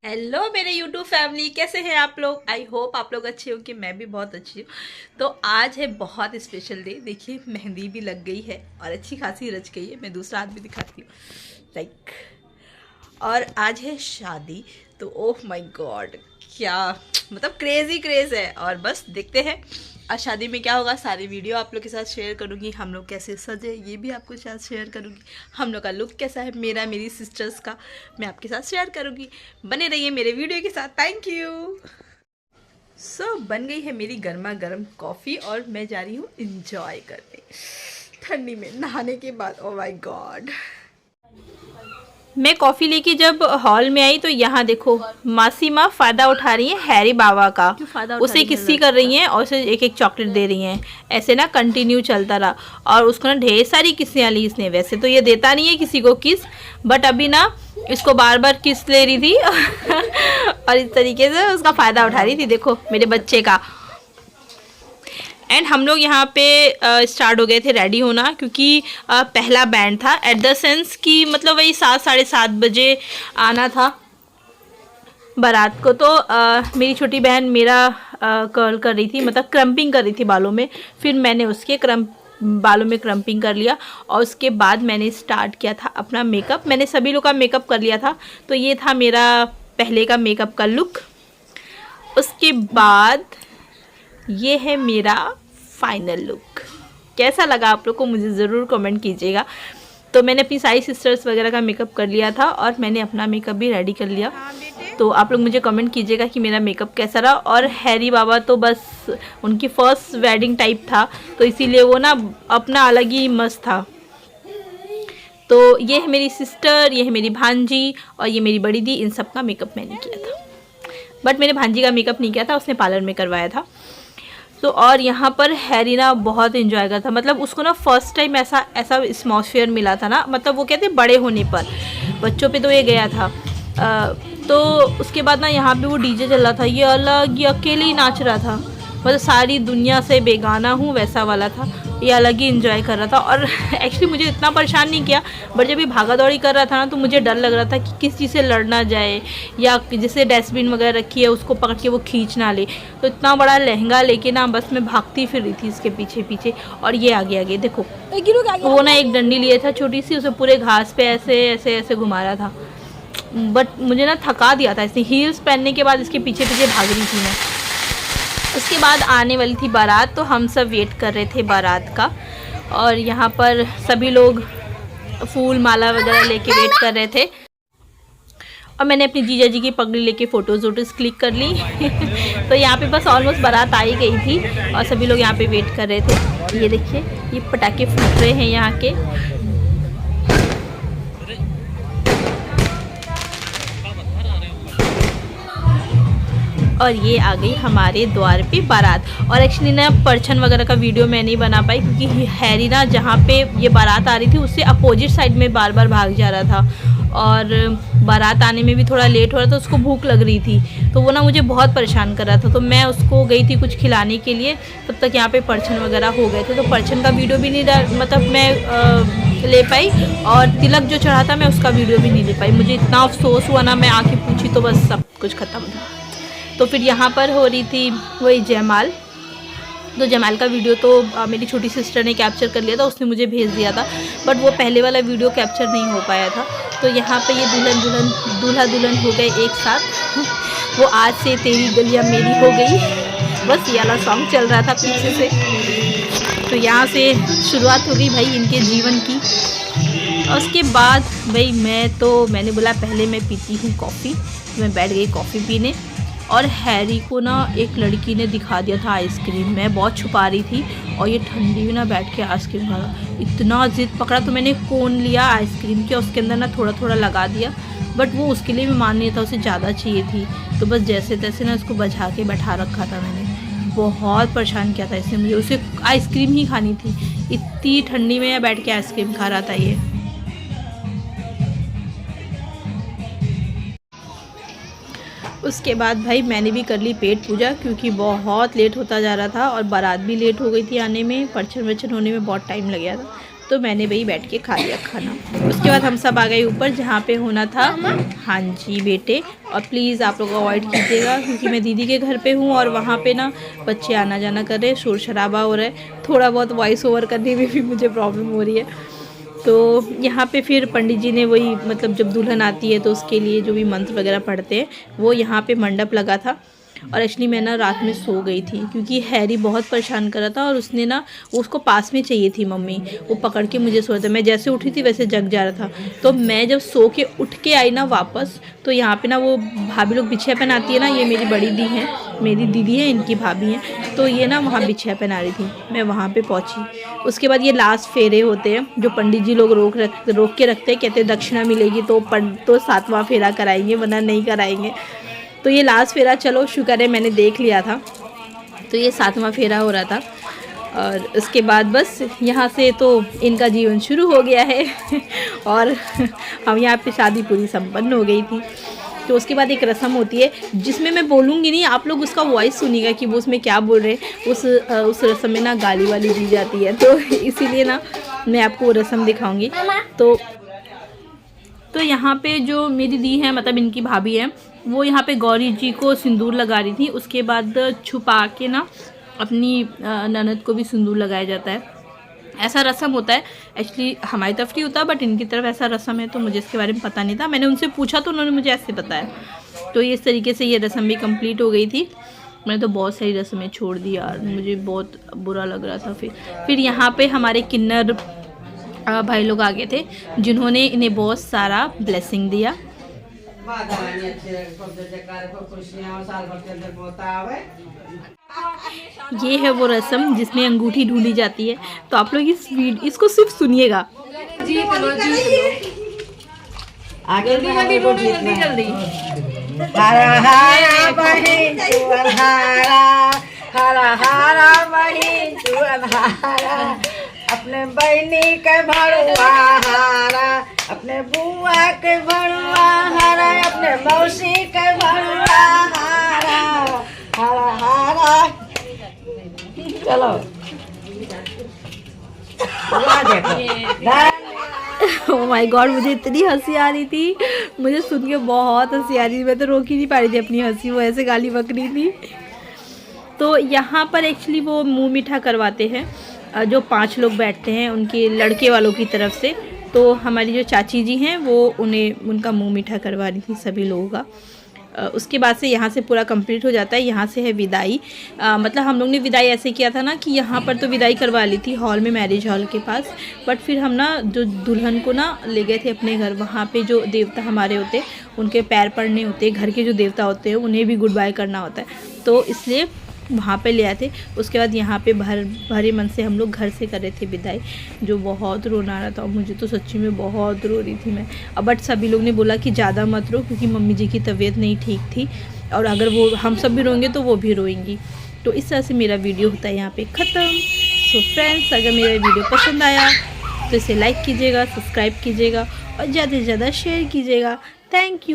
Hello मेरे YouTube family, कैसे हैं आप लोग। आई होप आप लोग अच्छे हो कि मैं भी बहुत अच्छी हूँ। तो आज है बहुत स्पेशल डे। देखिए मेहंदी भी लग गई है और अच्छी खासी रच गई है। मैं दूसरा हाथ भी दिखाती हूँ लाइक। और आज है शादी। तो ओह माय गॉड, क्या मतलब क्रेजी क्रेज है। और बस देखते हैं आज शादी में क्या होगा। सारी वीडियो आप लोग के साथ शेयर करूँगी। हम लोग कैसे सजे ये भी आपके साथ शेयर करूँगी। हम लोग का लुक कैसा है, मेरा मेरी सिस्टर्स का, मैं आपके साथ शेयर करूँगी। बने रहिए मेरे वीडियो के साथ। Thank you. बन गई है मेरी गर्मा गर्म कॉफ़ी और मैं जा रही हूँ इंजॉय करने ठंडी में नहाने के बाद। ओ माय गॉड, मैं कॉफ़ी लेके जब हॉल में आई तो यहाँ देखो मासी माँ फ़ायदा उठा रही हैं हैरी बाबा का। उसे किस्सी कर रही हैं और उसे एक एक चॉकलेट दे रही हैं। ऐसे ना कंटिन्यू चलता रहा और उसको ना ढेर सारी किस्सियाँ ली इसने। वैसे तो ये देता नहीं है किसी को किस, बट अभी ना इसको बार बार किस ले रही थी और इस तरीके से उसका फ़ायदा उठा रही थी। देखो मेरे बच्चे का। एंड हम लोग यहाँ पे स्टार्ट हो गए थे रेडी होना, क्योंकि पहला बैंड था। एट द सेंस कि मतलब वही 7-7:30 बजे आना था बारात को। तो मेरी छोटी बहन मेरा कर्ल कर रही थी, मतलब क्रम्पिंग कर रही थी बालों में। फिर मैंने उसके बालों में क्रम्पिंग कर लिया और उसके बाद मैंने स्टार्ट किया था अपना मेकअप। मैंने सभी लोग का मेकअप कर लिया था। तो ये था मेरा पहले का मेकअप का लुक। उसके बाद ये है मेरा फाइनल लुक। कैसा लगा आप लोग को मुझे ज़रूर कमेंट कीजिएगा। तो मैंने अपनी सारी सिस्टर्स वगैरह का मेकअप कर लिया था और मैंने अपना मेकअप भी रेडी कर लिया। तो आप लोग मुझे कमेंट कीजिएगा कि मेरा मेकअप कैसा रहा। और हैरी बाबा तो बस उनकी फ़र्स्ट वेडिंग टाइप था, तो इसीलिए वो ना अपना अलग ही मस्त था। तो ये है मेरी सिस्टर, ये है मेरी भांजी और ये मेरी बड़ी दी। इन सब का मेकअप मैंने किया था, बट मेरे भांजी का मेकअप नहीं किया था, उसने पार्लर में करवाया था। तो और यहाँ पर हैरी ना बहुत इन्जॉय करता, मतलब उसको ना फर्स्ट टाइम ऐसा एटमॉस्फेयर मिला था ना। मतलब वो कहते बड़े होने पर, बच्चों पे तो ये गया था। तो उसके बाद ना यहाँ पे वो डीजे चल रहा था, ये अलग, ये अकेले ही नाच रहा था। मतलब सारी दुनिया से बेगाना हूँ वैसा वाला था। ये अलग ही इंजॉय कर रहा था। और एक्चुअली मुझे इतना परेशान नहीं किया, बट जब ये भागा दौड़ी कर रहा था ना तो मुझे डर लग रहा था कि किस चीज़ से लड़ ना जाए, या जैसे डस्टबिन वगैरह रखी है उसको पकड़ के वो खींच ना ले। तो इतना बड़ा लहंगा लेके ना बस मैं भागती फिर रही थी इसके पीछे पीछे। और ये आगे आगे देखो, वो ना एक डंडी लिए था छोटी सी, उसे पूरे घास पे ऐसे ऐसे ऐसे घुमा रहा था। बट मुझे ना थका दिया था इसने। हील्स पहनने के बाद इसके पीछे पीछे भाग रही थी मैं। उसके बाद आने वाली थी बारात, तो हम सब वेट कर रहे थे बारात का। और यहाँ पर सभी लोग फूल माला वगैरह लेके वेट कर रहे थे। और मैंने अपनी जीजा जी की पगड़ी लेके फ़ोटोज़ वोटोज़ क्लिक कर ली तो यहाँ पे बस ऑलमोस्ट बारात आ ही गई थी और सभी लोग यहाँ पे वेट कर रहे थे। ये देखिए ये पटाखे फूट रहे हैं यहाँ के। और ये आ गई हमारे द्वार पे बारात। और एक्चुअली ना परछन वगैरह का वीडियो मैं नहीं बना पाई, क्योंकि हैरी ना जहाँ पे ये बारात आ रही थी उससे अपोजिट साइड में बार बार भाग जा रहा था। और बारात आने में भी थोड़ा लेट हो रहा था, उसको भूख लग रही थी, तो वो ना मुझे बहुत परेशान कर रहा था। तो मैं उसको गई थी कुछ खिलाने के लिए, तब तक यहाँ पे परछन वगैरह हो गए थे। तो परछन का वीडियो भी नहीं मतलब मैं ले पाई, और तिलक जो चढ़ा था मैं उसका वीडियो भी नहीं ले पाई। मुझे इतना अफसोस हुआ ना, मैं आके पूछी तो बस सब कुछ ख़त्म था। तो फिर यहाँ पर हो रही थी वही जयमाल। तो जयमाल का वीडियो तो मेरी छोटी सिस्टर ने कैप्चर कर लिया था, उसने मुझे भेज दिया था, बट वो पहले वाला वीडियो कैप्चर नहीं हो पाया था। तो यहाँ पे ये दूल्हा दुल्हन हो गए एक साथ। वो आज से तेरी गलियाँ मेरी हो गई, बस ये वाला सॉन्ग चल रहा था पीछे से। तो यहाँ से शुरुआत हो गई भाई इनके जीवन की। और उसके बाद भाई मैंने बोला पहले मैं पीती हूँ कॉफ़ी, तो मैं बैठ गई कॉफ़ी पीने। और हैरी को ना एक लड़की ने दिखा दिया था आइसक्रीम। मैं बहुत छुपा रही थी और ये ठंडी में ना बैठ के आइसक्रीम खा रहा। इतना ज़िद पकड़ा तो मैंने कोन लिया आइसक्रीम के, उसके अंदर ना थोड़ा थोड़ा लगा दिया, बट वो उसके लिए भी मान नहीं था, उसे ज़्यादा चाहिए थी। तो बस जैसे तैसे ना उसको बजा के बैठा रखा था मैंने। बहुत परेशान किया था इसने मुझे, उसे आइसक्रीम ही खानी थी। इतनी ठंडी में बैठ के आइसक्रीम खा रहा था ये। उसके बाद भाई मैंने भी कर ली पेट पूजा, क्योंकि बहुत लेट होता जा रहा था और बारात भी लेट हो गई थी आने में। परछन वर्छन होने में बहुत टाइम लग गया था। तो मैंने भाई बैठ के खा लिया खाना। उसके उसके बाद हम सब आ गए ऊपर जहाँ पे होना था। हाँ जी बेटे, और प्लीज़ आप लोग अवॉइड कीजिएगा क्योंकि मैं दीदी के घर पे हूँ और वहाँ पे ना बच्चे आना जाना कर रहे हैं, शोर शराबा हो रहा है, थोड़ा बहुत वॉइस ओवर करने में भी मुझे प्रॉब्लम हो रही है। तो यहाँ पे फिर पंडित जी ने वही मतलब जब दुल्हन आती है तो उसके लिए जो भी मंत्र वगैरह पढ़ते हैं वो यहाँ पे मंडप लगा था। और एक्चुअली मैं ना रात में सो गई थी क्योंकि हैरी बहुत परेशान कर रहा था और उसने ना उसको पास में चाहिए थी मम्मी, वो पकड़ के मुझे सोया था। मैं जैसे उठी थी वैसे जग जा रहा था। तो मैं जब सो के उठ के आई ना वापस, तो यहाँ पे ना वो भाभी लोग बिछिया पहनाती है ना, ये मेरी बड़ी दी है, मेरी दीदी है, इनकी भाभी हैं, तो ये ना वहाँ बिछिया पहना रही थी। मैं वहाँ पर पहुँची। उसके बाद ये लास्ट फेरे होते हैं जो पंडित जी लोग रोक के रखते हैं, कहते हैं दक्षिणा मिलेगी तो 7वां फेरा कराएंगे वरना नहीं कराएंगे। तो ये लास्ट फेरा, चलो शुक्र है मैंने देख लिया था। तो ये 7वां फेरा हो रहा था और उसके बाद बस यहाँ से तो इनका जीवन शुरू हो गया है और हम यहाँ पे शादी पूरी संपन्न हो गई थी। तो उसके बाद एक रस्म होती है जिसमें मैं बोलूँगी नहीं, आप लोग उसका वॉइस सुनिएगा कि वो उसमें क्या बोल रहे हैं। उस रस्म में ना गाली वाली दी जाती है, तो इसीलिए ना मैं आपको वो रस्म दिखाऊँगी। तो यहाँ पे जो मेरी दी है, मतलब इनकी भाभी है, वो यहाँ पे गौरी जी को सिंदूर लगा रही थी। उसके बाद छुपा के ना अपनी ननद को भी सिंदूर लगाया जाता है। ऐसा रस्म होता है। एक्चुअली हमारी तरफ नहीं होता बट इनकी तरफ ऐसा रस्म है, तो मुझे इसके बारे में पता नहीं था। मैंने उनसे पूछा तो उन्होंने मुझे ऐसे बताया। तो इस तरीके से ये रस्म भी कंप्लीट हो गई थी। मैंने तो बहुत सारी रस्में छोड़ दी यार, मुझे बहुत बुरा लग रहा था। फिर यहाँ पे हमारे किन्नर भाई लोग आ गए थे जिन्होंने इन्हें बहुत सारा ब्लेसिंग दिया। ये है वो रस्म जिसमें अंगूठी ढूंढी जाती है। तो आप लोग इसको सिर्फ सुनिएगा। जल्दी हरा हरा बहिन तू अन्हारा, हरा हरा बहिन तू अन्हारा, अपने बहनी के भरुआ हारा, अपने बुआ के भरुआ हारा, अपने मौसी के भरुआ हारा, हारा हारा। चलो ओह माय गॉड, मुझे इतनी हंसी आ रही थी, मुझे सुन के बहुत हंसी आ रही थी। मैं तो रोक ही नहीं पा रही थी अपनी हंसी, वो ऐसे गाली बक रही थी। तो यहाँ पर एक्चुअली वो मुंह मीठा करवाते हैं जो 5 लोग बैठते हैं उनके लड़के वालों की तरफ से। तो हमारी जो चाची जी हैं वो उनका मुंह मीठा करवा रही थी सभी लोगों का। उसके बाद से यहाँ से पूरा कंप्लीट हो जाता है। यहाँ से है विदाई। मतलब हम लोग ने विदाई ऐसे किया था ना कि यहाँ पर तो विदाई करवा ली थी हॉल में, मैरिज हॉल के पास। बट फिर हम ना जो दुल्हन को ना ले गए थे अपने घर, वहाँ पे जो देवता हमारे होते उनके पैर पड़ने होते, घर के जो देवता होते हैं उन्हें भी गुड बाय करना होता है, तो इसलिए वहाँ पे ले आए थे। उसके बाद यहाँ पे भरे मन से हम लोग घर से कर रहे थे विदाई, जो बहुत रोना आ रहा था। और मुझे तो सच्ची में बहुत रो रही थी मैं। बट सभी लोग ने बोला कि ज़्यादा मत रो क्योंकि मम्मी जी की तबीयत नहीं ठीक थी और अगर वो हम सब भी रोएंगे तो वो भी रोएंगी। तो इस तरह से मेरा वीडियो होता है यहाँ पे ख़त्म। सो फ्रेंड्स, अगर मेरा वीडियो पसंद आया तो इसे लाइक कीजिएगा, सब्सक्राइब कीजिएगा और ज़्यादा से ज़्यादा शेयर कीजिएगा। Thank you.